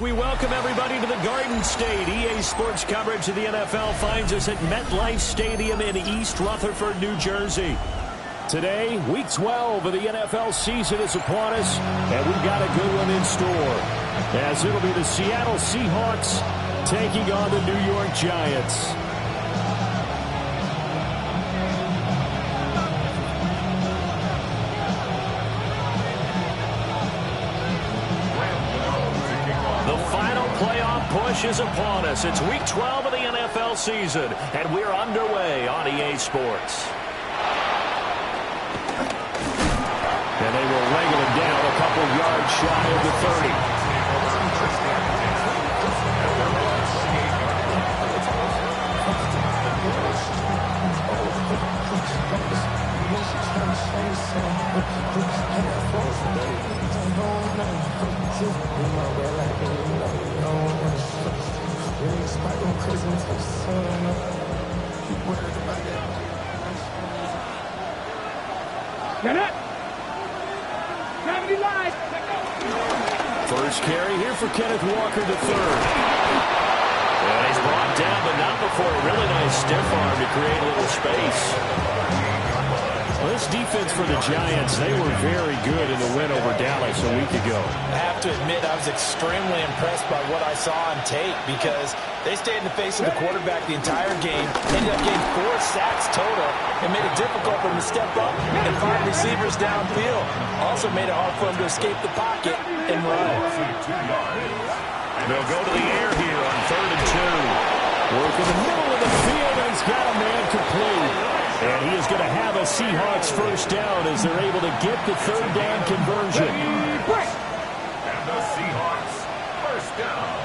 We welcome everybody to the Garden State. EA Sports coverage of the NFL finds us at MetLife Stadium in East Rutherford, New Jersey. Today, Week 12 of the NFL season is upon us, and we've got a good one in store, as it'll be the Seattle Seahawks taking on the New York Giants. Playoff push is upon us. It's Week 12 of the NFL season, and we're underway on EA Sports. And they will wrangle it down a couple yards shy of the 30. First carry here for Kenneth Walker to third. And he's brought down, but not before a really nice stiff arm to create a little space. Well, this defense for the Giants, they were very good in the win over Dallas a week ago. I have to admit, I was extremely impressed by what I saw on tape because they stayed in the face of the quarterback the entire game, ended up getting 4 sacks total, and made it difficult for him to step up and find receivers downfield. Also made it hard for him to escape the pocket and run. They'll go to the air here on 3rd and 2. Work in the middle of the field, and he's got a man complete. And he is going to have a Seahawks first down as they're able to get the 3rd down conversion. And the Seahawks first down.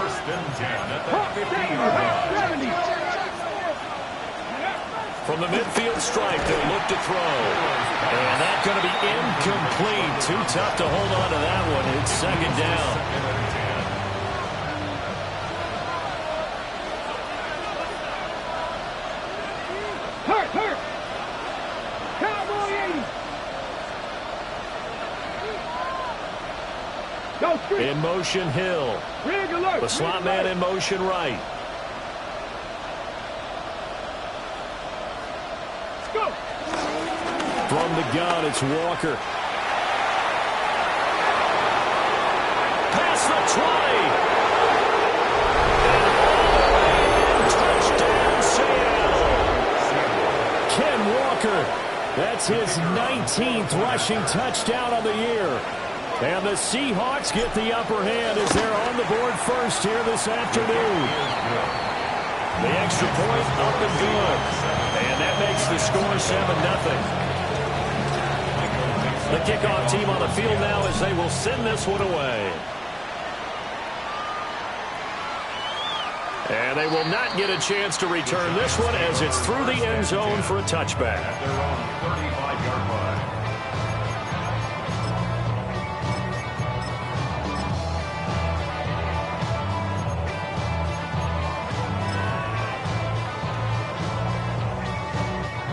1st and 10 at the 50-yard line. From the midfield stripe, they'll look to throw. And that's going to be incomplete. Too tough to hold on to that one. It's 2nd down. In motion, Hill. The slot man in motion, right. From the gun, it's Walker. Past the 20. Touchdown, Seattle. Ken Walker. That's his 19th rushing touchdown of the year. And the Seahawks get the upper hand as they're on the board first here this afternoon. The extra point up and good. And that makes the score 7-0. The kickoff team on the field now as they will send this one away. And they will not get a chance to return this one as it's through the end zone for a touchback. At their own 35-yard line.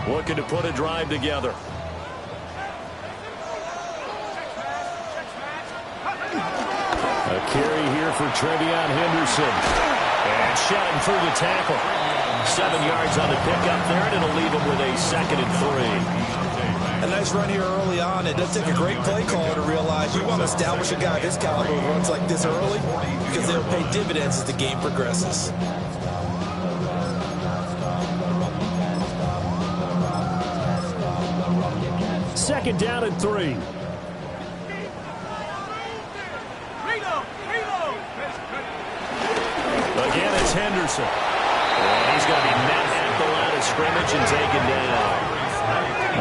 Looking to put a drive together. A carry here for Trevion Henderson. And shot through the tackle. 7 yards on the pickup there, and it'll leave him with a 2nd and 3. A nice run here early on. It does take a great play caller to realize you want to establish a guy of his caliber who runs like this early because they'll pay dividends as the game progresses. Second down and 3. Again, it's Henderson. And he's going to be met at the line of scrimmage and taken down.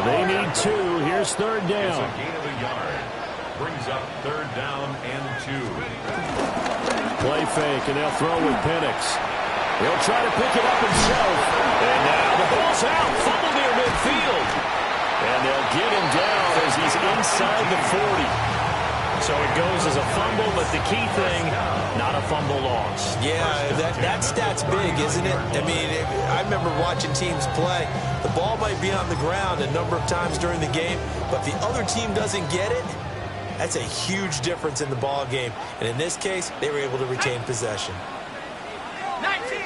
They need 2. Here's 3rd down. It's a gain of a yard. Brings up 3rd down and 2. Play fake, and they'll throw with Penix. He'll try to pick it up himself. And now the ball's out. Fumble near midfield. And they'll get him down as he's inside the 40. So it goes as a fumble, but the key thing, not a fumble loss. Yeah, that stat's big, isn't it? I mean, I remember watching teams play. The ball might be on the ground a number of times during the game, but if the other team doesn't get it, That's a huge difference in the ball game. And in this case, they were able to retain possession. 19.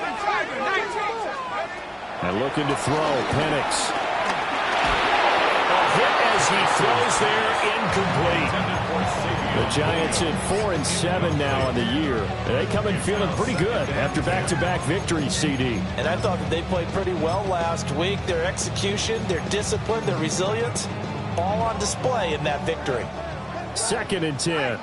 And looking to throw, Penix. A hit as he throws there, incomplete. The Giants at 4-7 now on the year. They come in feeling pretty good after back-to-back victories, CD. And I thought that they played pretty well last week. Their execution, their discipline, their resilience, all on display in that victory. 2nd and 10.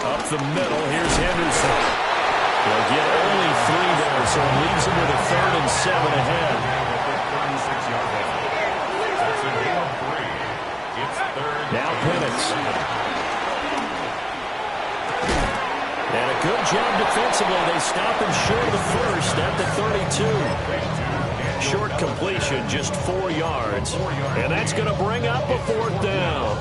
Up the middle, here's Henderson. They'll get only 3 there, so it leaves them with a 3rd and 7 ahead. Now Penix. And a good job defensively. They stop him short of the first at the 32. Short completion, just 4 yards. And that's going to bring up a 4th down.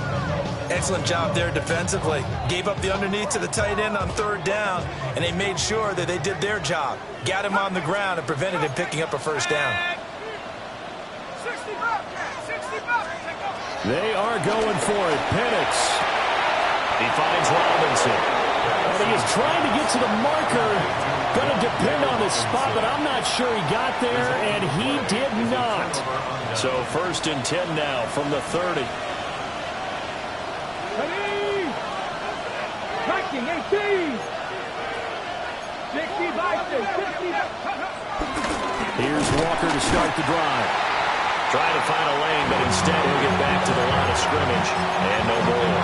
Excellent job there defensively. Gave up the underneath to the tight end on 3rd down, and they made sure that they did their job. Got him on the ground and prevented him picking up a 1st down. They are going for it. Penix. He finds Robinson. And he is trying to get to the marker. Going to depend on the spot, but I'm not sure he got there, and he did not. So 1st and 10 now from the 30. Tracking 18. 60 by 60. Here's Walker to start the drive. Trying to find a lane, but instead he'll get back to the line of scrimmage. And no more.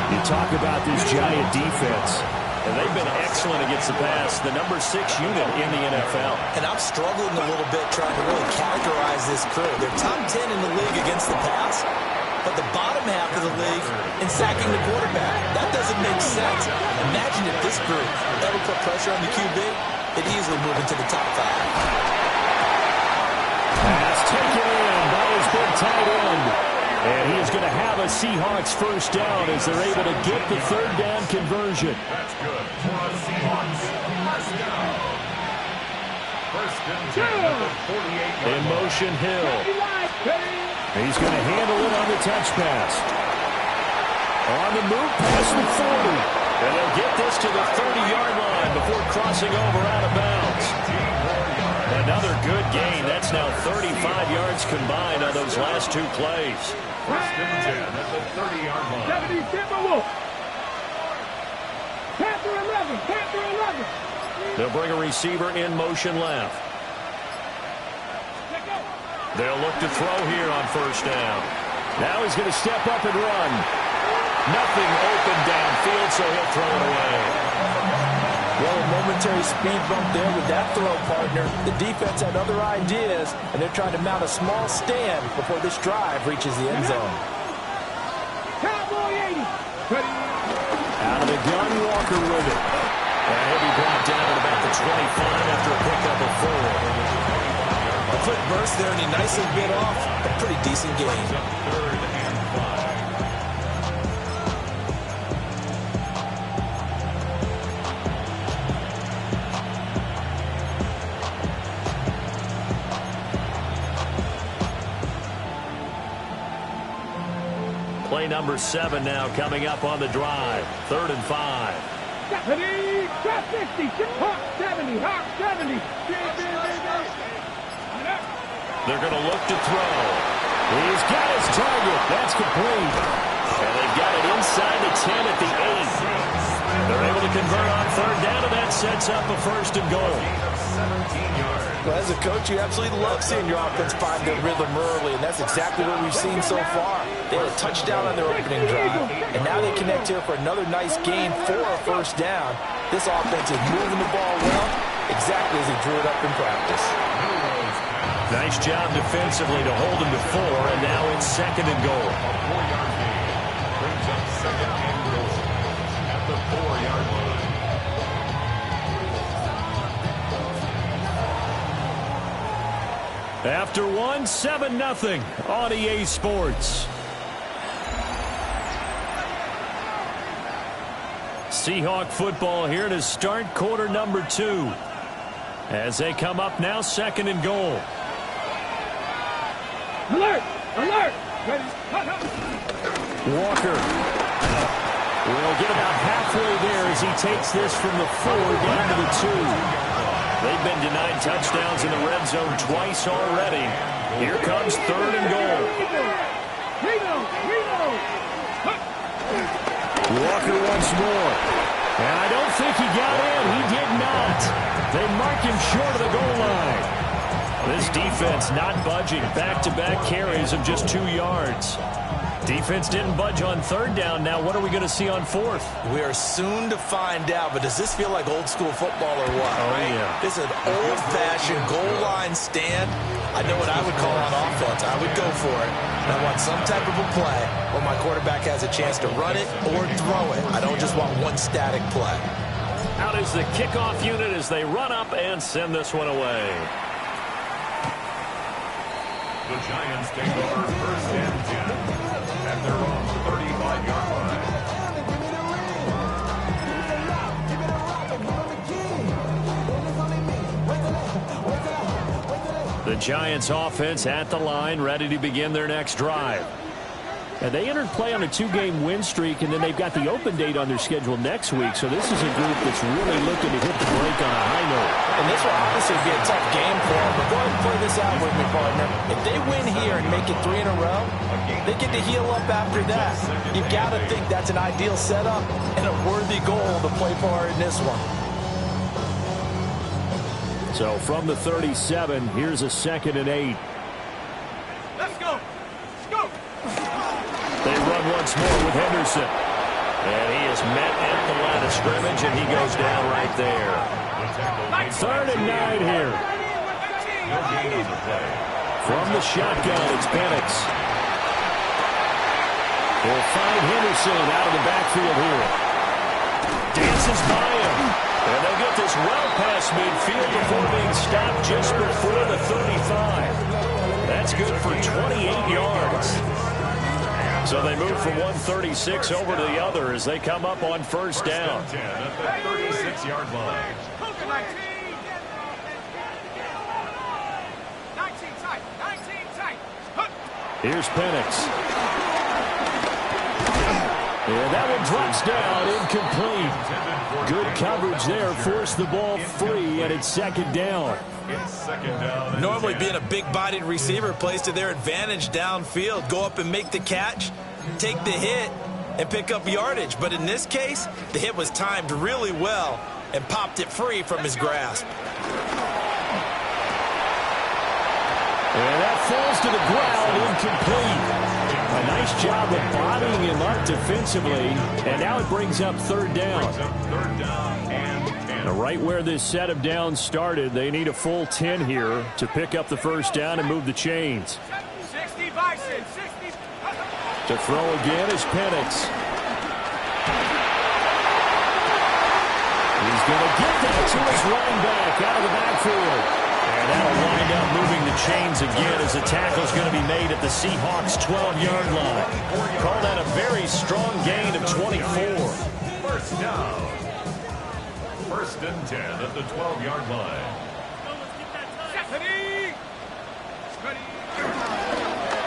You talk about this Giant defense, and they've been excellent against the pass, the number 6 unit in the NFL. And I'm struggling a little bit trying to really categorize this crew. They're top 10 in the league against the pass, but the bottom half of the league in sacking the quarterback. That doesn't make sense. Imagine if this group ever put pressure on the QB, it'd easily move into the top 5. Pass taken in by his big tight end. And he is going to have a Seahawks 1st down as they're able to get the 3rd down conversion. That's good for a Seahawks 1st down. 1st and 10 at the 48-yard In motion, Hill. He's going to handle it on the touch pass. On the move, past the 40. And they'll get this to the 30-yard line before crossing over out of bounds. Another good gain. That's now 35 yards combined on those last 2 plays. 1st and 10 at the 30-yard line. 70 Timberwolves. Panther 11. Panther 11. They'll bring a receiver in motion left. They'll look to throw here on 1st down. Now he's going to step up and run. Nothing open downfield, so he'll throw it away. Well, a momentary speed bump there with that throw, partner. The defense had other ideas, and they're trying to mount a small stand before this drive reaches the end zone. Cowboy 80. Out of the gun, Walker with it. And he'll be brought down at about the 25 after a pickup of 4. A quick burst there, and he nicely bit off a pretty decent gain. 3rd and 5. Play number 7 now coming up on the drive. 3rd and 5. 70. Top 60. Hawk 70. Hawk 70. They're going to look to throw. He's got his target. That's complete. And they've got it inside the 10 at the 8. They're able to convert on 3rd down, and that sets up a 1st and goal. Well, as a coach, you absolutely love seeing your offense find their rhythm early, and that's exactly what we've seen so far. They had a touchdown on their opening drive, and now they connect here for another nice gain for a 1st down. This offense is moving the ball well, exactly as he drew it up in practice. Nice job defensively to hold him to 4, and now it's 2nd and goal. A 4-yard gain brings up 2nd and goal at the 4-yard line. After 1, 7-0 on EA Sports. Seahawk football here to start quarter number 2. As they come up now, 2nd and goal. Alert! Alert! Ready? Hut, hut. Walker will get about halfway there as he takes this from the 4 down to the 2. They've been denied touchdowns in the red zone twice already. Here comes 3rd and goal. Reno! Walker once more. And I don't think he got in. He did not. They marked him short of the goal line. This defense not budging. Back-to-back carries of just 2 yards. Defense didn't budge on 3rd down. Now what are we going to see on 4th? We are soon to find out, but does this feel like old school football or what? Oh, right? yeah. This is an old-fashioned goal line stand. I know what I would call on offense. I would go for it. I want some type of a play where my quarterback has a chance to run it or throw it. I don't just want one static play. Out is the kickoff unit as they run up and send this one away. The Giants take over 1st and 10 at their own 35-yard line. The Giants offense at the line, ready to begin their next drive. And they entered play on a 2-game win streak, and then they've got the open date on their schedule next week. So this is a group that's really looking to hit the break on a high note. And this will obviously be a tough game for them, but go ahead and play this out with me, partner. If they win here and make it 3 in a row, they get to heal up after that. You've got to think that's an ideal setup and a worthy goal to play for in this one. So from the 37, here's a 2nd and 8. Let's go! Let's go! They run once more with Henderson. And he is met at the line of scrimmage, and he goes down right there. 3rd and 9 here. No gain on the play. From the shotgun, it's Penix. We'll find Henderson out of the backfield here. Dances by him. And they'll get this well past midfield before being stopped just before the 35. That's good for 28 yards. So they move from 136 over to the other as they come up on 1st down. 10 at the 36-yard line. 19 tight. Here's Penix. And that one drops down, incomplete. Good coverage there, forced the ball free, and it's 2nd down. It's 2nd down. Normally being a big-bodied receiver plays to their advantage downfield. Go up and make the catch, take the hit, and pick up yardage. But in this case, the hit was timed really well and popped it free from his grasp. And that falls to the ground, incomplete. A nice job of bodying him up defensively, and now it brings up 3rd down. 3rd down and 10. Now right where this set of downs started, they need a full 10 here to pick up the 1st down and move the chains. 60 Bison, 60. To throw again is Penix. He's going to get that to his running back out of the backfield. And that'll wind up moving the chains again as the tackle's going to be made at the Seahawks' 12-yard line. Call that a very strong gain of 24. 1st down. 1st and 10 at the 12-yard line.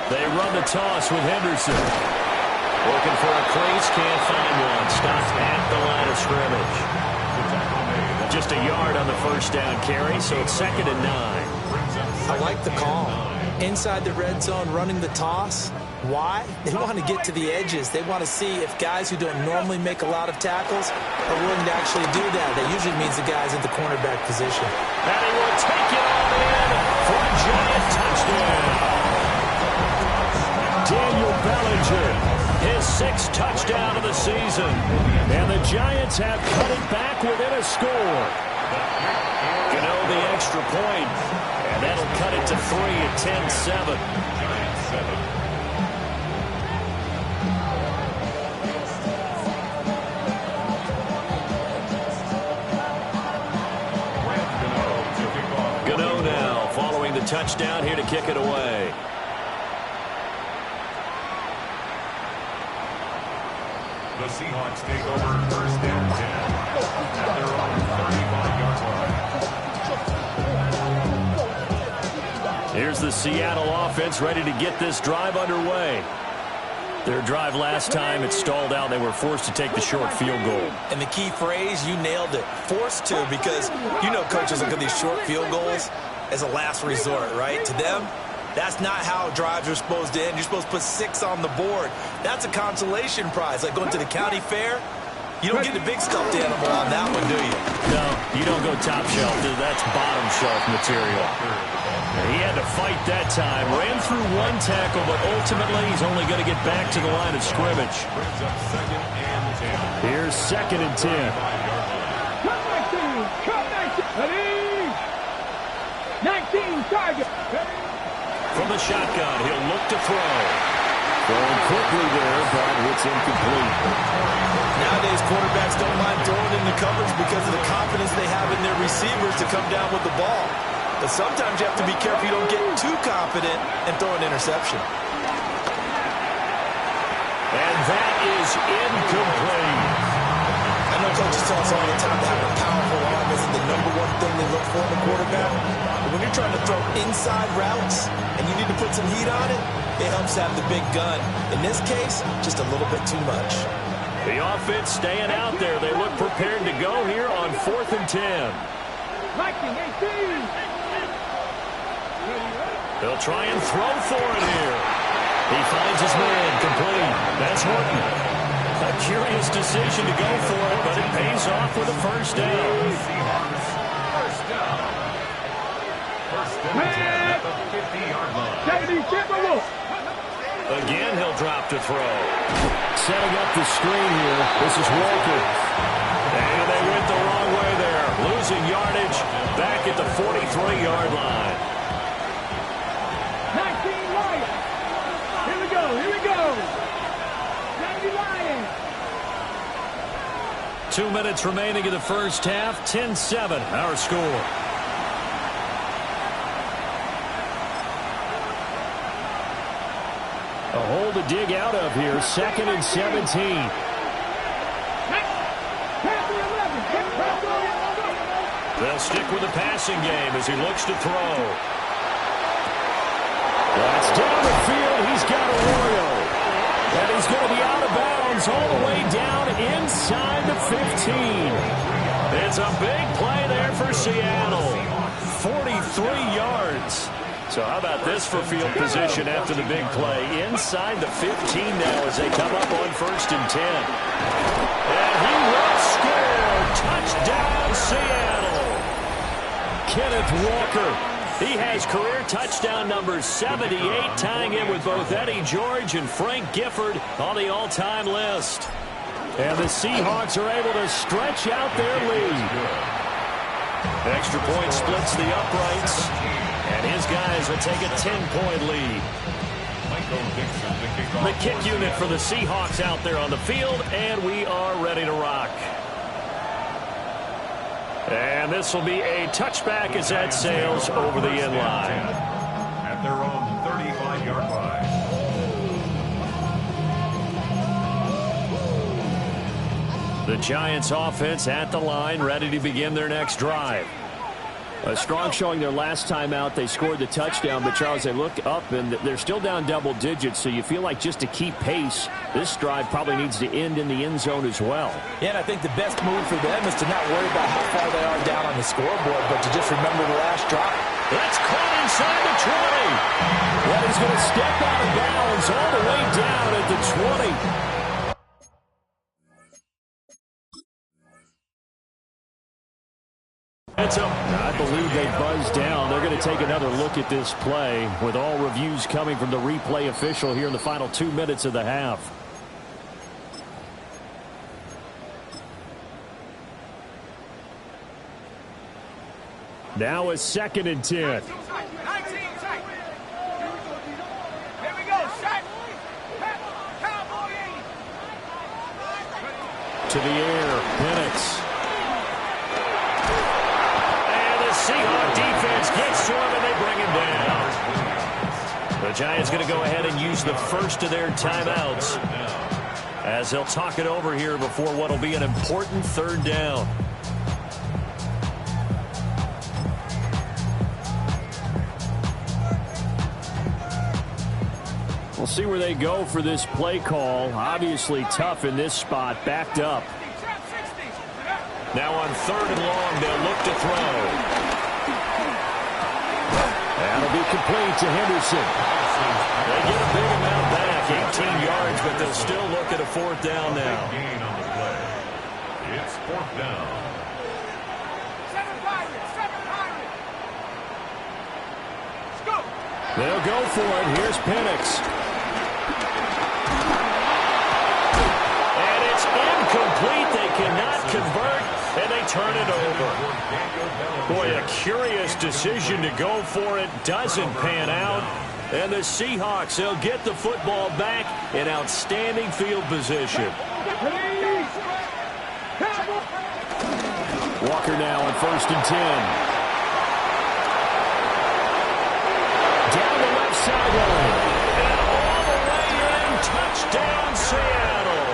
They run the toss with Henderson. Looking for a place, can't find one. Stopped at the line of scrimmage. Just a yard on the 1st down carry, so it's 2nd and 9. I like the call. Inside the red zone, running the toss. Why? They want to get to the edges. They want to see if guys who don't normally make a lot of tackles are willing to actually do that. That usually means the guys at the cornerback position. And he will take it on in for a giant touchdown. Daniel Bellinger, his 6th touchdown of the season. And the Giants have cut it back within a score. Gano the extra point. And that'll cut it to 3 at 10-7. Giants 7. Gano now following the touchdown here to kick it away. The Seahawks take over 1st and 10 at their own 35-yard line. Here's the Seattle offense ready to get this drive underway. Their drive last time, it stalled out. They were forced to take the short field goal. And the key phrase, you nailed it, forced to, because you know coaches look at these short field goals as a last resort, right? To them, that's not how drives are supposed to end. You're supposed to put 6 on the board. That's a consolation prize. Like going to the county fair, you don't get the big stuffed animal on that one, do you? No, you don't go top shelf. That's bottom shelf material. He had to fight that time. Ran through one tackle, but ultimately he's only going to get back to the line of scrimmage. Here's 2nd and 10. Cut 19, target. From the shotgun, he'll look to throw. Throwing quickly there, but it's incomplete. Nowadays, quarterbacks don't mind throwing in the coverage because of the confidence they have in their receivers to come down with the ball. But sometimes you have to be careful you don't get too confident and throw an interception. And that is incomplete. I know coaches tell us all the time that having a powerful arm isn't the #1 thing they look for in a quarterback. But when you're trying to throw inside routes and you need to put some heat on it, it helps have the big gun. In this case, just a little bit too much. The offense staying out there. They look prepared to go here on 4th and 10. Lightning 18. They'll try and throw for it here. He finds his man complete. That's Horton. A curious decision to go for it, but it pays off with a first down. First and 10 at the 50-yard line. 70, Again, he'll drop to throw. Setting up the screen here. This is Walker. And they went the wrong way there. Losing yardage back at the 43-yard line. 19 Lions. Here we go. 90 Lions. 2 minutes remaining in the first half. 10-7, our score. A hole to dig out of here. 2nd and 17. They'll stick with the passing game as he looks to throw. That's down the field. He's got Arroyo. And he's going to be out of bounds all the way down inside the 15. It's a big play there for Seattle. 43 yards. So how about this for field position after the big play? Inside the 15 now as they come up on 1st and 10. And he will score. Touchdown, Seattle. Kenneth Walker. He has career touchdown number 78, tying in with both Eddie George and Frank Gifford on the all-time list. And the Seahawks are able to stretch out their lead. Extra point splits the uprights. And his guys will take a 10-point lead. The kick unit for the Seahawks out there on the field, and we are ready to rock. And this will be a touchback as that sails over the end line. At their own 35-yard line. The Giants offense at the line, ready to begin their next drive. A strong showing their last time out. They scored the touchdown, but Charles, they look up and they're still down double digits, so you feel like just to keep pace, this drive probably needs to end in the end zone as well. Yeah, and I think the best move for them is to not worry about how far they are down on the scoreboard, but to just remember the last drive. That's caught inside the 20. Well, he's going to step out of bounds all the way down at the 20. I believe they buzzed down. They're going to take another look at this play with all reviews coming from the replay official here in the final 2 minutes of the half. Now a 2nd and 10. 19, Here we go, set. Cowboy 80. To the air, Penix. Seahawks defense gets to him, and they bring him down. The Giants going to go ahead and use the first of their timeouts as they'll talk it over here before what will be an important 3rd down. We'll see where they go for this play call. Obviously tough in this spot, backed up. Now on 3rd and long, they'll look to throw. That'll be complete to Henderson. They get a big amount back, 18 yards, but they'll still look at a 4th down now. Gain on the play. It's 4th down. They'll go for it. Here's Penix. And it's incomplete. They cannot convert, and they turn it over. Boy, a curious decision to go for it. Doesn't pan out. And the Seahawks, they'll get the football back in outstanding field position. Walker now on 1st and 10. Down the left sideline. And all the way in. Touchdown, Seattle.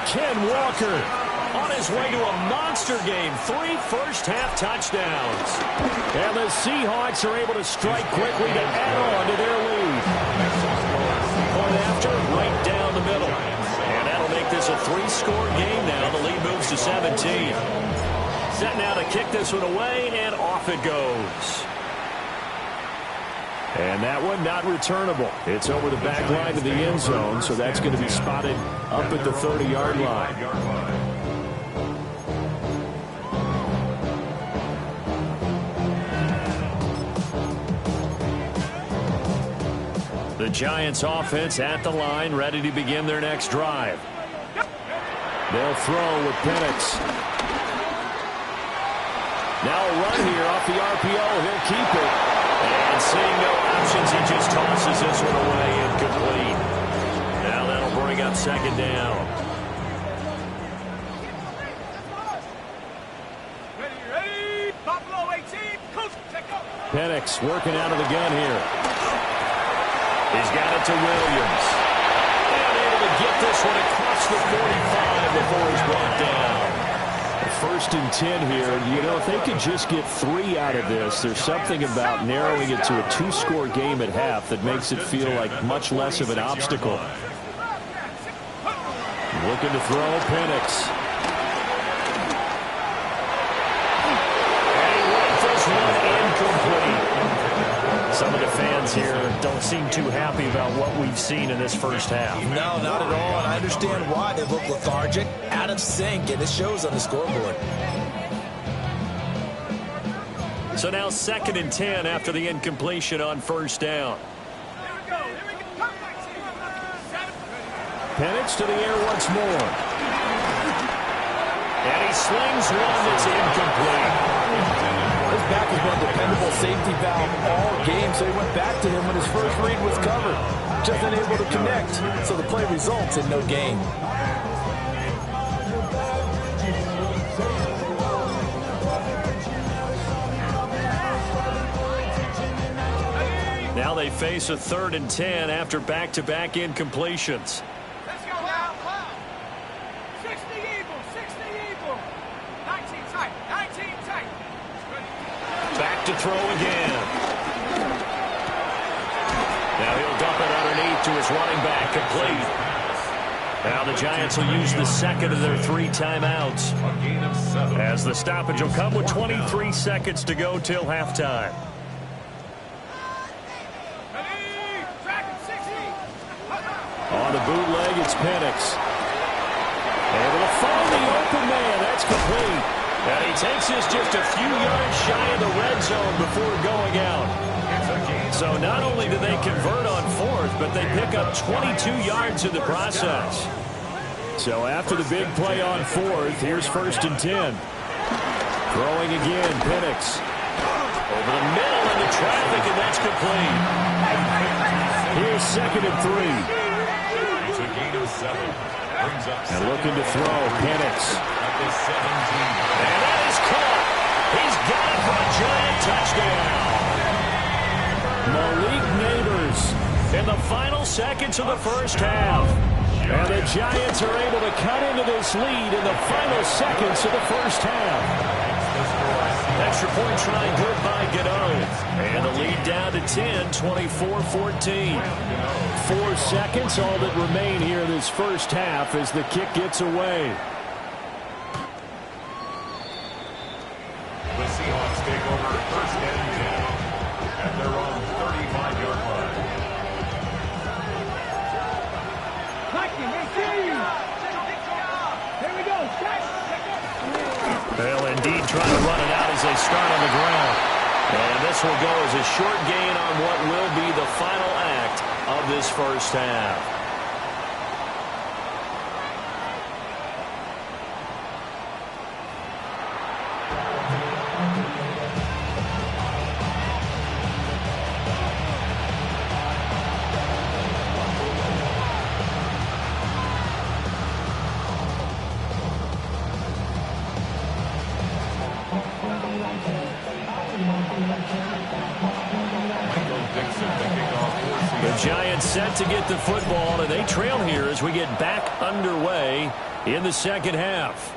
Ken Walker on his way to a monster game. 3 first-half touchdowns. And the Seahawks are able to strike quickly to add on to their lead. Point after, right down the middle. And that'll make this a 3-score game now. The lead moves to 17. Set now to kick this one away, and off it goes. And that one not returnable. It's over the back line to the end zone, so that's going to be spotted up at the 30-yard line. The Giants offense at the line, ready to begin their next drive. They'll throw with Penix. Now a run here off the RPO. He'll keep it. And seeing no options, he just tosses this one away, incomplete. Now that'll bring up 2nd down. Ready, Buffalo 18, coach, take off. Penix working out of the gun here. He's got it to Williams. And able to get this one across the 45 before he's brought down. 1st and 10 here. You know, if they could just get 3 out of this, there's something about narrowing it to a 2-score game at half that makes it feel like much less of an obstacle. Looking to throw, Penix. And he went this one incomplete. Some of the fans here don't seem too happy about what we've seen in this first half. No, not at all, and I understand why. They look lethargic, out of sync, and it shows on the scoreboard. So now 2nd and 10 after the incompletion on 1st down. Penix to the air once more. And he slings one that's incomplete. His back has been a dependable safety valve all game, so he went back to him when his first read was covered. Just unable to connect, so the play results in no gain. Now they face a 3rd and 10 after back-to-back incompletions. Let's go now. 60 Eagles, 60 Eagles. 19 tight, 19 tight. Back to throw again. Now he'll dump it underneath to his running back, complete. Now the Giants will use the 2nd of their 3 timeouts. A gain of 7. As the stoppage will come with 23 seconds to go till halftime. On the bootleg, it's Penix. Able to find the open man. That's complete. And he takes this just a few yards shy of the red zone before going out. So not only do they convert on 4th, but they pick up 22 yards in the process. So after the big play on 4th, here's 1st and 10. Throwing again, Penix. Over the middle into traffic, and that's complete. Here's 2nd and 3. It's a gain of 7. Brings up And looking to throw, Penix. at the 17. And that is caught. He's got it for a giant touchdown. Malik Neighbors in the final seconds of the first half. And the Giants are able to cut into this lead in the final seconds of the first half. Extra point try good by Gano. And the lead down to 10, 24-14. 4 seconds, all that remain here in this first half as the kick gets away. The Seahawks take over first and 10 at their own 35-yard line. Here we go. They'll indeed try to run it out as they start on the ground. And this will go as a short gain on what will be the final act of this first half. Giants set to get the football, and they trail here as we get back underway in the second half.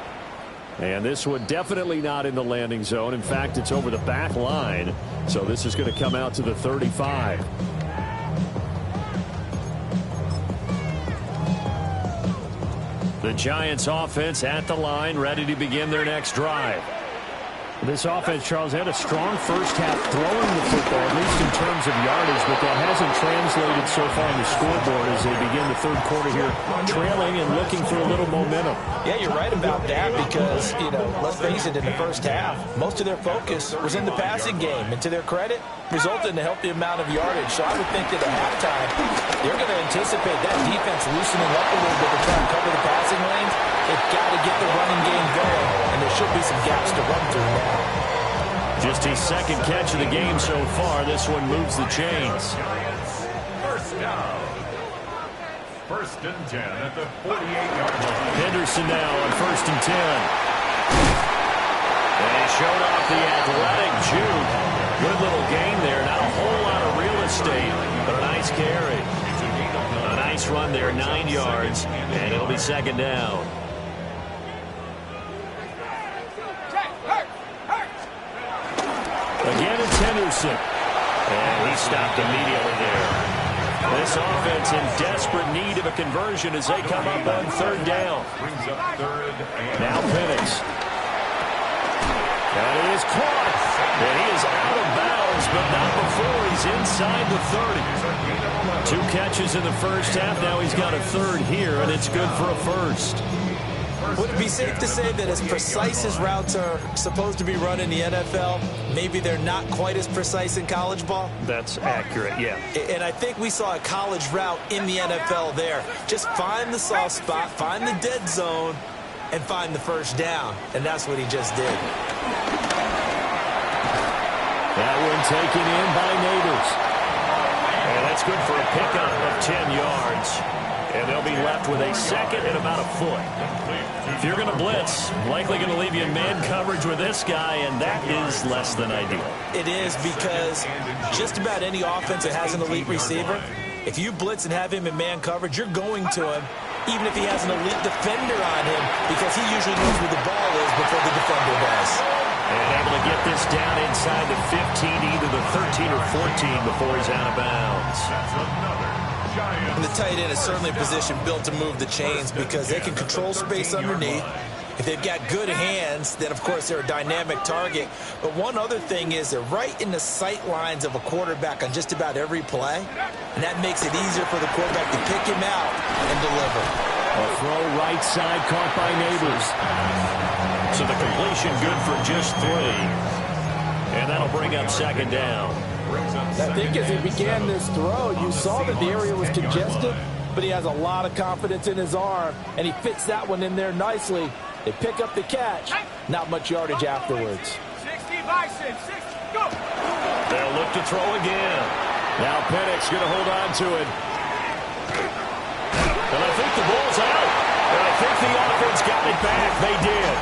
And this one definitely not in the landing zone. In fact, it's over the back line. So this is going to come out to the 35. The Giants offense at the line, ready to begin their next drive. This offense, Charles, had a strong first half throwing the football, at least in terms of yardage, but that hasn't translated so far on the scoreboard as they begin the third quarter here, trailing and looking for a little momentum. Yeah, you're right about that because, let's face it, in the first half, most of their focus was in the passing game. And to their credit, resulted in a healthy amount of yardage. So I would think that at halftime, they're going to anticipate that defense loosening up a little bit to try and cover the passing lanes. They've got to get the running game going, and there should be some gaps to run through now. Just his second catch of the game so far. This one moves the chains. First down. First and 10 at the 48-yard line. Henderson now on first and 10. And he showed off the athletic juke. Good little gain there. Not a whole lot of real estate, but a nice carry. A nice run there, 9 yards, and it'll be second down. Again, it's Henderson. And he stopped immediately there. This offense in desperate need of a conversion as they come up on third down. Brings up third and now Penix. And he is caught. And he is out of bounds, but not before he's inside the 30. 2 catches in the first half. Now he's got a third here, and it's good for a first. Would it be safe to say that as precise as routes are supposed to be run in the NFL, maybe they're not quite as precise in college ball? That's accurate, yeah. And I think we saw a college route in the NFL there. Just find the soft spot, find the dead zone, and find the first down. And that's what he just did. That one taken in by Neighbors. And that's good for a pickup of 10 yards. And they'll be left with a second and about a foot. If you're going to blitz, likely going to leave you in man coverage with this guy, and that is less than ideal. It is because just about any offense that has an elite receiver, if you blitz and have him in man coverage, you're going to him, even if he has an elite defender on him, because he usually knows where the ball is before the defender does. And able to get this down inside the 15, either the 13 or 14 before he's out of bounds. that's another Giants. And the tight end is certainly a position built to move the chains because they can control space underneath. If they've got good hands, then, of course, they're a dynamic target. But one other thing is they're right in the sight lines of a quarterback on just about every play, and that makes it easier for the quarterback to pick him out and deliver. A throw right side caught by Neighbors. So the completion good for just 3. And that'll bring up second down. I think as he began this throw, you saw that the area was congested, but he has a lot of confidence in his arm, and he fits that one in there nicely. They pick up the catch. Not much yardage afterwards. 60 Bison, 60, go! They'll look to throw again. Now Penix going to hold on to it. And I think the ball's out. And I think the offense got it back. They did.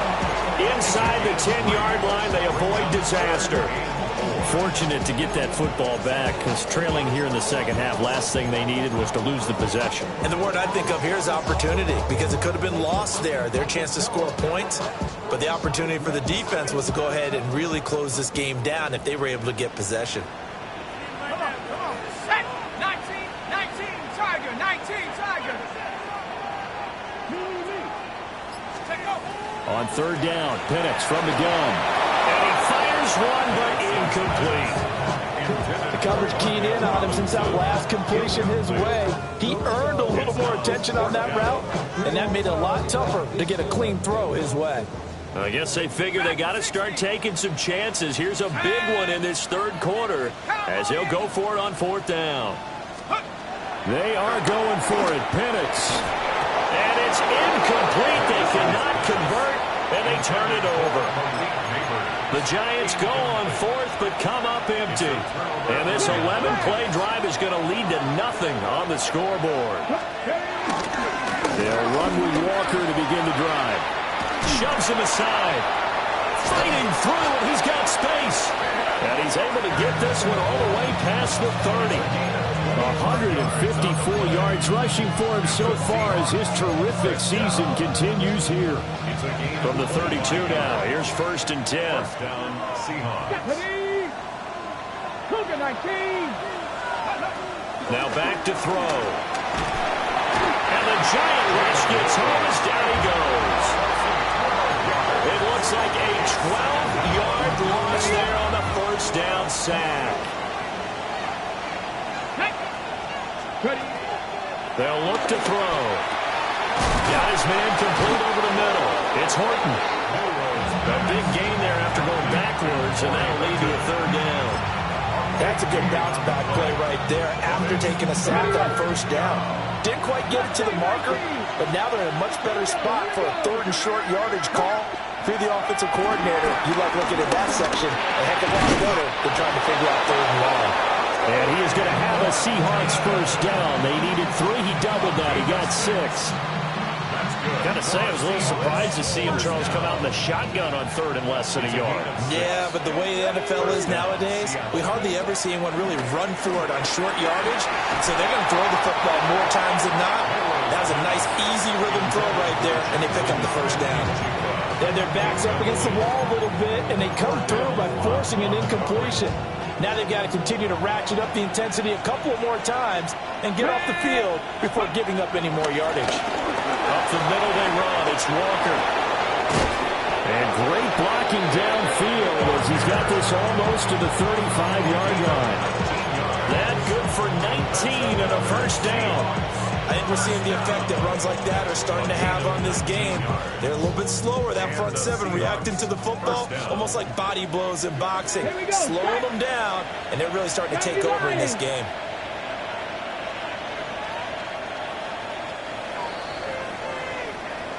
Inside the 10-yard line, they avoid disaster. Fortunate to get that football back, because trailing here in the second half, last thing they needed was to lose the possession. And the word I think of here is opportunity, because it could have been lost there, their chance to score points. But the opportunity for the defense was to go ahead and really close this game down if they were able to get possession. Come on. Set. 19, Tiger. 19, Tiger. Take over. On third down, Penix from the gun. And he fires one, but incomplete. The coverage keyed in on him since that last completion his way. He earned a little more attention on that route, and that made it a lot tougher to get a clean throw his way. I guess they figure they got to start taking some chances. Here's a big one in this third quarter as he'll go for it on fourth down. They are going for it. Penix. And it's incomplete. They cannot convert, and they turn it over. The Giants go on fourth, but come up empty. And this 11-play drive is going to lead to nothing on the scoreboard. They'll run with Walker to begin the drive. Shoves him aside. Fighting through, and he's got space. And he's able to get this one all the way past the 30. 154 yards rushing for him so far as his terrific season continues here. From the 32 now, here's 1st and 10. Down, Seahawks. Cougar 19. Now back to throw. And the giant rush gets home as down he goes. It looks like a 12-yard loss there on the first down sack. They'll look to throw. Got his man complete over the middle. It's Horton. A big gain there after going backwards, and that'll lead to a third down. That's a good bounce back play right there after taking a sack on first down. Didn't quite get it to the marker, but now they're in a much better spot for a third and short yardage call. If you're the offensive coordinator, you like looking at that section a heck of a lot better than trying to figure out third and long. And he is going to have a Seahawks first down. They needed 3. He doubled that. He got 6. Got to say, I was a little surprised to see him, Charles, come out in the shotgun on third and less than a yard. Yeah, but the way the NFL is nowadays, we hardly ever see anyone really run for it on short yardage. So they're going to throw the football more times than not. That was a nice, easy rhythm throw right there, and they pick up the first down. Then their backs up against the wall a little bit, and they come through by forcing an incompletion. Now they've got to continue to ratchet up the intensity a couple more times and get off the field before giving up any more yardage. Up the middle they run. It's Walker. And great blocking downfield as he's got this almost to the 35-yard line. That good for 19 and a first down. I think we're seeing the effect that runs like that are starting to have on this game. They're a little bit slower, that front seven, reacting to the football, almost like body blows in boxing, slowing them down, and they're really starting to take over in this game.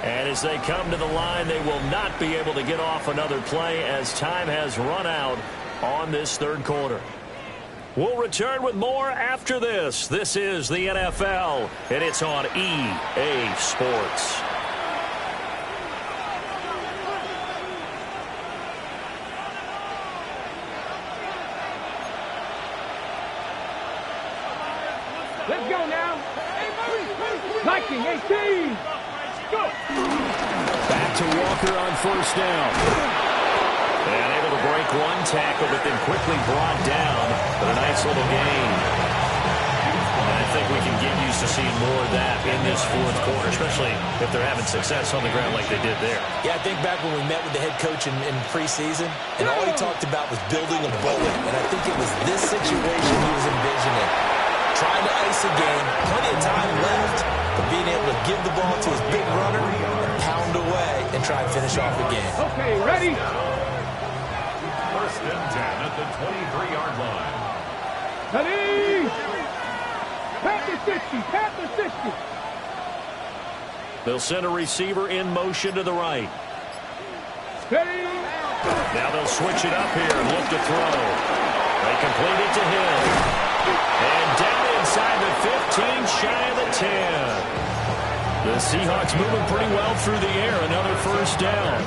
And as they come to the line, they will not be able to get off another play as time has run out on this third quarter. We'll return with more after this. This is the NFL, and it's on EA Sports. Let's go now. 19, 18. Go. Back to Walker on first down. And able to break one tackle, but then quickly brought down. But a nice little gain. And I think we can get used to seeing more of that in this fourth quarter, especially if they're having success on the ground like they did there. Yeah, I think back when we met with the head coach in preseason, and all he talked about was building a bullet. And I think it was this situation he was envisioning. Trying to ice a game, plenty of time left, but being able to give the ball to his big runner and pound away and try and finish off the game. Okay, ready? 1st and 10 at the 23-yard line. Ready? Panther 60, Panther 60. They'll send a receiver in motion to the right. Ready? Now they'll switch it up here and look to throw. They complete it to him. And down inside the 15, shy of the 10. The Seahawks moving pretty well through the air. Another first down.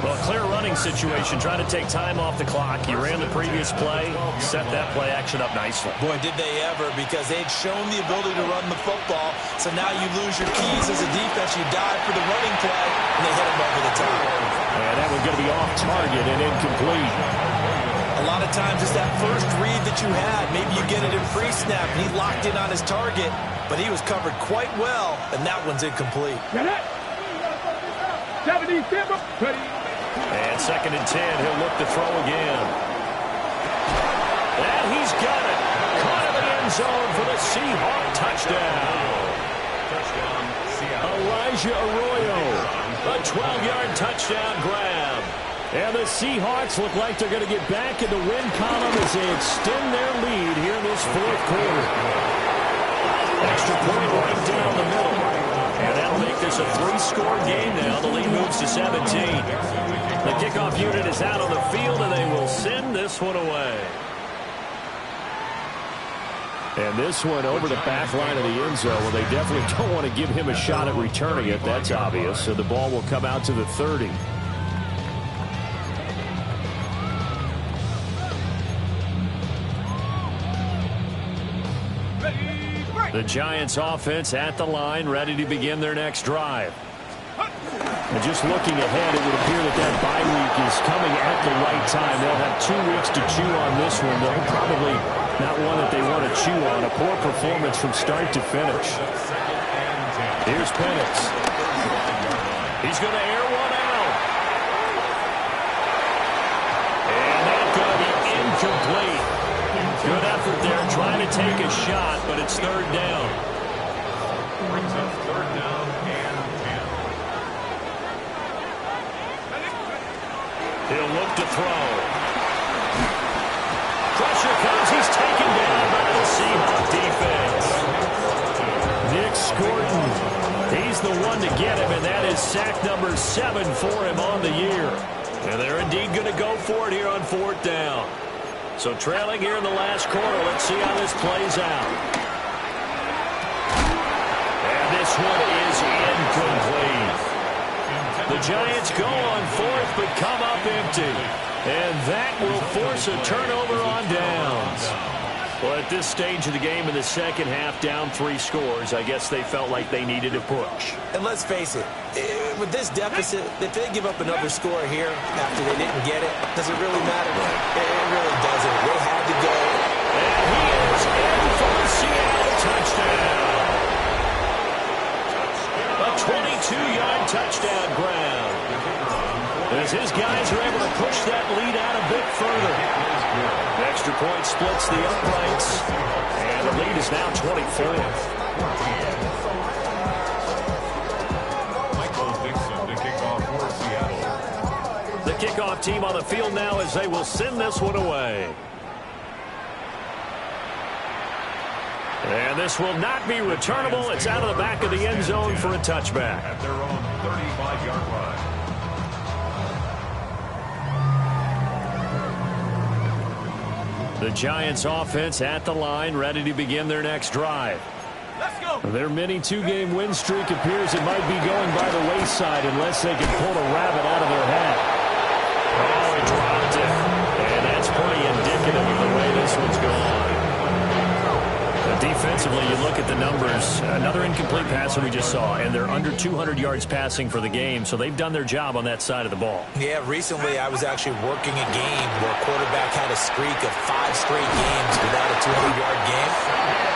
Well, clear running situation, trying to take time off the clock. He ran the previous play, set that play action up nicely. Boy, did they ever, because they'd shown the ability to run the football. So now you lose your keys as a defense. You dive for the running play, and they hit him over the top. And that one's going to be off target and incomplete. A lot of times it's that first read that you had. Maybe you get it in pre-snap, and he locked in on his target, but he was covered quite well, and that one's incomplete. And 2nd and 10, he'll look to throw again. And he's got it. Caught in the end zone for the Seahawk touchdown. Elijah Arroyo, a 12-yard touchdown grab. And the Seahawks look like they're going to get back in the win column as they extend their lead here in this 4th quarter. Extra point right down the middle. And that'll make this a 3-score game now. The lead moves to 17. The kickoff unit is out on the field, and they will send this one away. And this one over the back line of the end zone. Well, they definitely don't want to give him a shot at returning it. That's obvious. So the ball will come out to the 30. The Giants offense at the line, ready to begin their next drive. And just looking ahead, it would appear that bye week is coming at the right time. They'll have 2 weeks to chew on this one. They'll probably not one that they want to chew on. A poor performance from start to finish. Here's Penix. He's going to air one out. And that's going to be incomplete. Good effort there, trying to take a shot, but it's 3rd down. Brings up 3rd down and 10. He'll look to throw. Pressure comes. He's taken down by the Seahawks defense. Nick Scorton. He's the one to get him, and that is sack number 7 for him on the year. And they're indeed going to go for it here on 4th down. So trailing here in the last quarter. Let's see how this plays out. And this one is incomplete. The Giants go on 4th, but come up empty. And that will force a turnover on downs. Well, at this stage of the game in the second half, down 3 scores, I guess they felt like they needed a push. And let's face it, with this deficit, if they give up another score here after they didn't get it, does it really matter? It really doesn't. They had to go. And he is in for the Seattle touchdown. A 22-yard touchdown grab. As his guys are able to push that lead out a bit further. Extra point splits the uprights. And the lead is now 24. The kickoff team on the field now as they will send this one away. And this will not be returnable. It's out of the back of the end zone for a touchback. At their own 35-yard line. The Giants offense at the line, ready to begin their next drive. Let's go. Their mini 2-game win streak appears it might be going by the wayside unless they can pull a rabbit out of their hat. Oh, he dropped it. And that's pretty indicative of the way this one's gone. Defensively, you look at the numbers. Another incomplete passer we just saw, and they're under 200 yards passing for the game, so they've done their job on that side of the ball. Yeah, recently I was actually working a game where a quarterback had a streak of 5 straight games without a 200-yard game,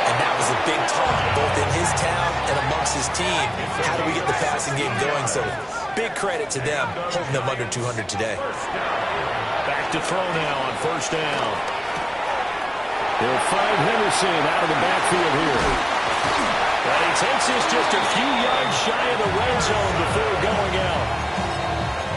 and that was a big talk both in his town and amongst his team. How do we get the passing game going? So big credit to them, holding them under 200 today. Back to throw now on 1st down. He'll find Henderson out of the backfield here. But he takes this just a few yards shy of the red zone before going out.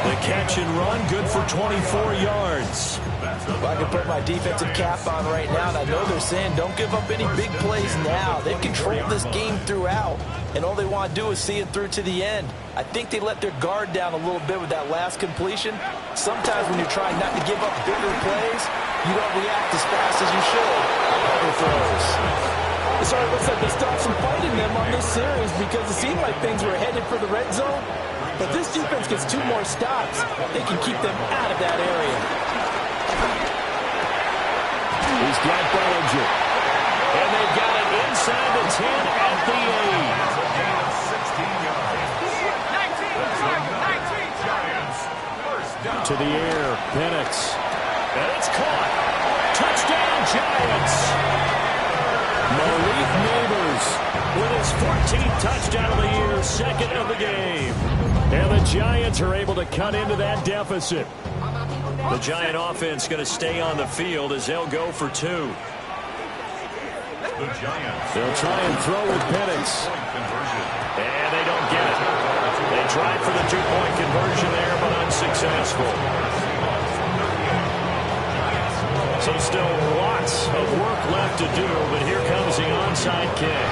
The catch and run, good for 24 yards. Well, I can put my defensive cap on right now, and I know they're saying don't give up any big plays now. They've controlled this game throughout, and all they want to do is see it through to the end. I think they let their guard down a little bit with that last completion. Sometimes when you're trying not to give up bigger plays, you don't react as fast as you should on other throws. Sorry, looks like they stopped some fighting them on this series because it seemed like things were headed for the red zone. But this defense gets 2 more stops. They can keep them out of that area. He's got Bollinger. And they've got it inside the 10 at the 8. To the air, Penix. And it's caught. Touchdown, Giants. Malik Neighbors with his 14th touchdown of the year, second of the game. And the Giants are able to cut into that deficit. The Giant offense going to stay on the field as they'll go for 2. They'll try and throw with Penix. And they don't get it. They tried for the 2-point conversion there, but unsuccessful. So still lots of work left to do, but here comes the onside kick.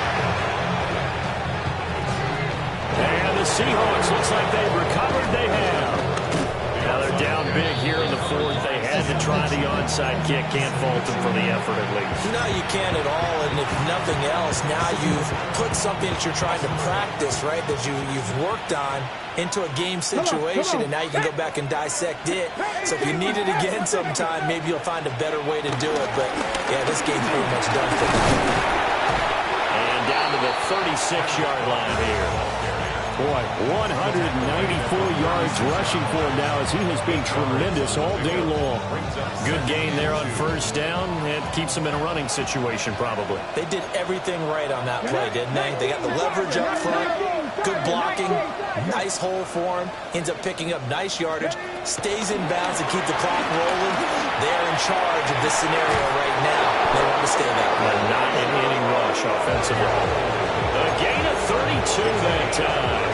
And the Seahawks, looks like they've recovered. They have. Now they're down big here in the 4th. They had to try the onside kick. Can't fault them for the effort at least. No, you can't at all. And if nothing else, now you've put something that you're trying to practice, right, that you've worked on into a game situation, and now you can go back and dissect it. So if you need it again sometime, maybe you'll find a better way to do it. But, yeah, this game's pretty much done for them. And down to the 36-yard line here. Boy, 194 yards rushing for him now as he has been tremendous all day long. Good gain there on first down. It keeps him in a running situation probably. They did everything right on that play, didn't they? They got the leverage up front, good blocking, nice hole for him, ends up picking up nice yardage, stays in bounds to keep the clock rolling. They're in charge of this scenario right now. They want to stay that way. A 9-inning rush offensively. A gain of 32 that time.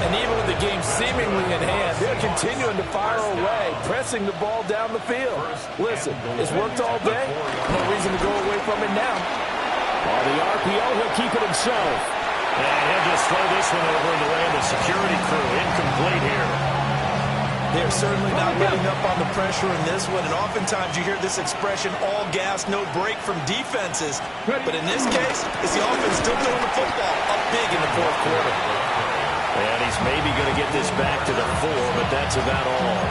And even with the game seemingly in hand, they're continuing to fire away, pressing the ball down the field. Listen, it's worked all day. No reason to go away from it now. On the RPO, he'll keep it himself. And he'll just throw this one over in the way of the security crew. Incomplete here. They're certainly not letting up on the pressure in this one, and oftentimes you hear this expression, all gas, no break from defenses. But in this case, it's the offense still throwing the football up big in the 4th quarter. And he's maybe going to get this back to the 4, but that's about all.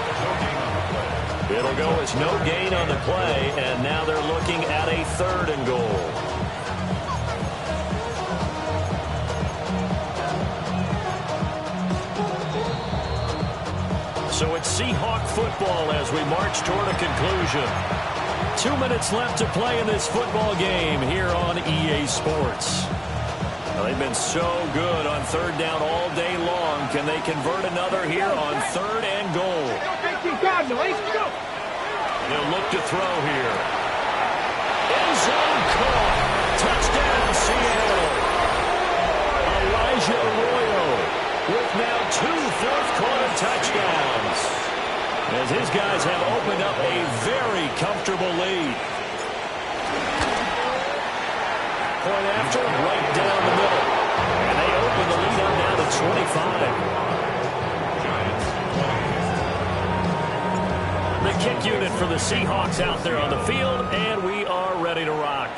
It'll go as no gain on the play, and now they're looking at a 3rd and goal. So it's Seahawk football as we march toward a conclusion. 2 minutes left to play in this football game here on EA Sports. Well, they've been so good on 3rd down all day long. Can they convert another here on 3rd and goal? They'll look to throw here. End zone caught. Touchdown, Seattle. Elijah Arroyo with now 2 fourth-quarter touchdowns, as his guys have opened up a very comfortable lead. Point after, right down the middle. And they open the lead up now to 25. The kick unit for the Seahawks out there on the field, and we are ready to rock.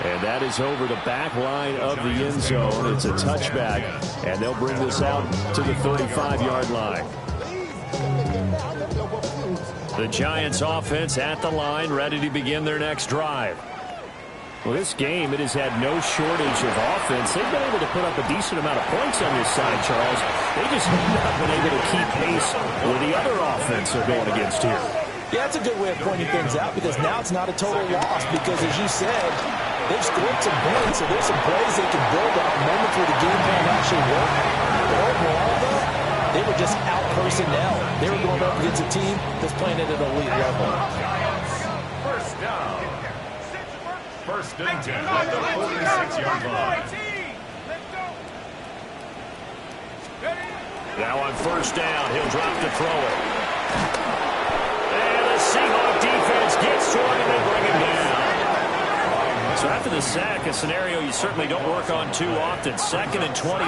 And that is over the back line of the end zone. It's a touchback, and they'll bring this out to the 35-yard line. The Giants offense at the line, ready to begin their next drive. Well, this game, it has had no shortage of offense. They've been able to put up a decent amount of points on this side, Charles. They just have not been able to keep pace with the other offense they're going against here. Yeah, that's a good way of pointing things out because now it's not a total loss because, as you said, they've scored some points, so there's some plays they can build on, moments where the game plan actually worked. But overall, though, they were just out personnel. They were going up against a team that's playing at an elite level. First down. First and 10 at the 46-yard line. Now on first down, he'll drop to throw it. And the Seahawk defense gets to him and they bring him down. So after the sack, a scenario you certainly don't work on too often. 2nd and 24.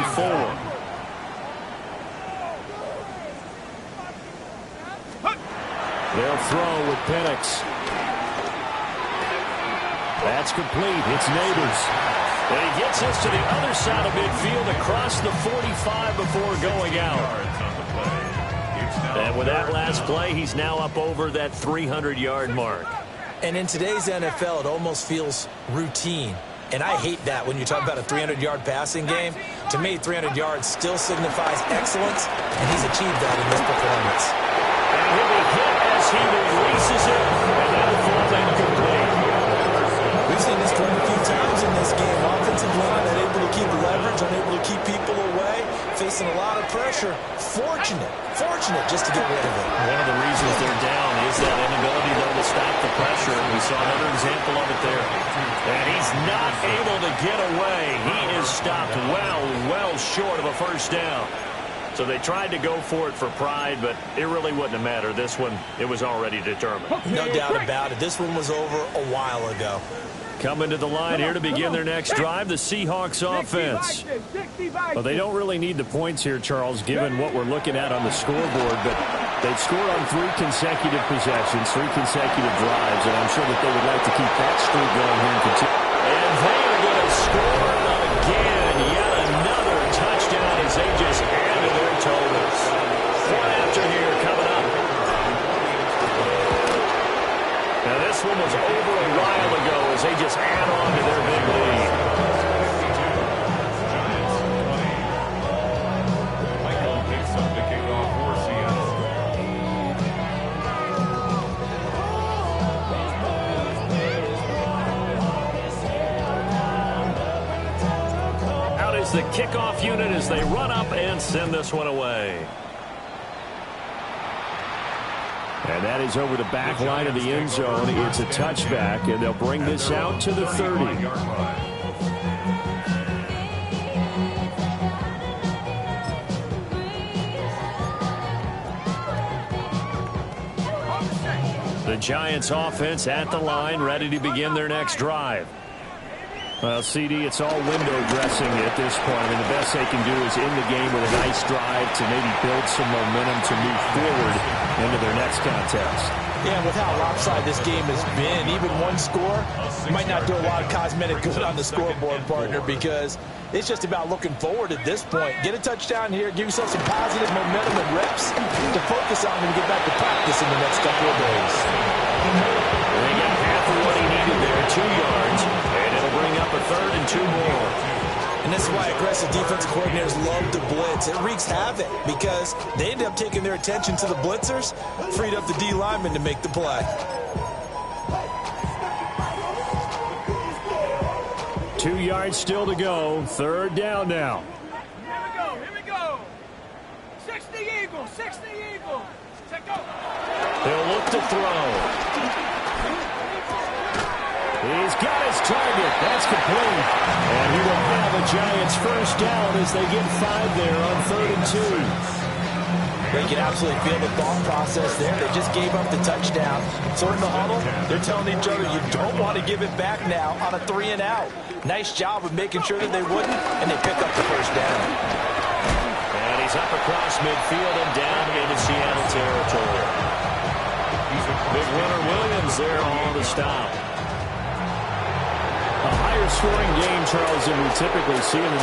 They'll throw with Penix. That's complete. It's Neighbors. And he gets us to the other side of midfield across the 45 before going out. And with that last play, he's now up over that 300-yard mark. And in today's NFL, it almost feels routine. And I hate that when you talk about a 300-yard passing game. To me, 300 yards still signifies excellence, and he's achieved that in this performance. And he'll be hit as he releases it, and that'll fall incomplete. We've seen this quite a few times in this game. Offensive line unable to keep leverage, unable to keep people away, facing a lot of pressure. Fortunate just to get rid of it. One of the reasons they're down is that inability, though, to stop the pressure. We saw another example of it there. And he's not able to get away. He is stopped well short of a first down. So they tried to go for it for pride, but it really wouldn't have mattered. This one, it was already determined. No doubt about it. This one was over a while ago. Coming to the line here to begin their next drive, the Seahawks offense. Well, they don't really need the points here, Charles, given what we're looking at on the scoreboard, but they've scored on 3 consecutive possessions, 3 consecutive drives, and I'm sure that they would like to keep that streak going here and continue. And they are going to score again. Yet another touchdown as they just add to their totals. One after here coming up. Now this one was over a while ago as they just add on to their big lead. Michael picks up the kickoff for Seattle. Out is the kickoff unit as they run up and send this one away. And that is over the back line of the end zone. It's a touchback, and they'll bring this out to the 30. The Giants offense at the line, ready to begin their next drive. Well, CD, it's all window dressing at this point. I mean, the best they can do is end the game with a nice drive to maybe build some momentum to move forward into their next contest. Yeah, with how lopsided this game has been, even one score might not do a lot of cosmetic good on the scoreboard, partner, because it's just about looking forward at this point. Get a touchdown here, give yourself some positive momentum and reps to focus on and get back to practice in the next couple of days. And they got half of what he needed there, 2 yards, and it'll bring up a 3rd and 2 more. And this is why aggressive defensive coordinators love to blitz. It wreaks havoc because they end up taking their attention to the blitzers, freed up the D lineman to make the play. 2 yards still to go. 3rd down now. Here we go. 60 Eagles, 60 Eagles. Check out. He'll look to throw. He's got his target. That's complete. And he will have a Giants first down as they get 5 there on 3rd and 2. They can absolutely feel the thought process there. They just gave up the touchdown. So in the huddle, they're telling each other, you don't want to give it back now on a 3 and out. Nice job of making sure that they wouldn't, and they pick up the first down. And he's up across midfield and down into Seattle territory. Big runner Williams there on the stop. A higher scoring game, Charles, than we typically see in the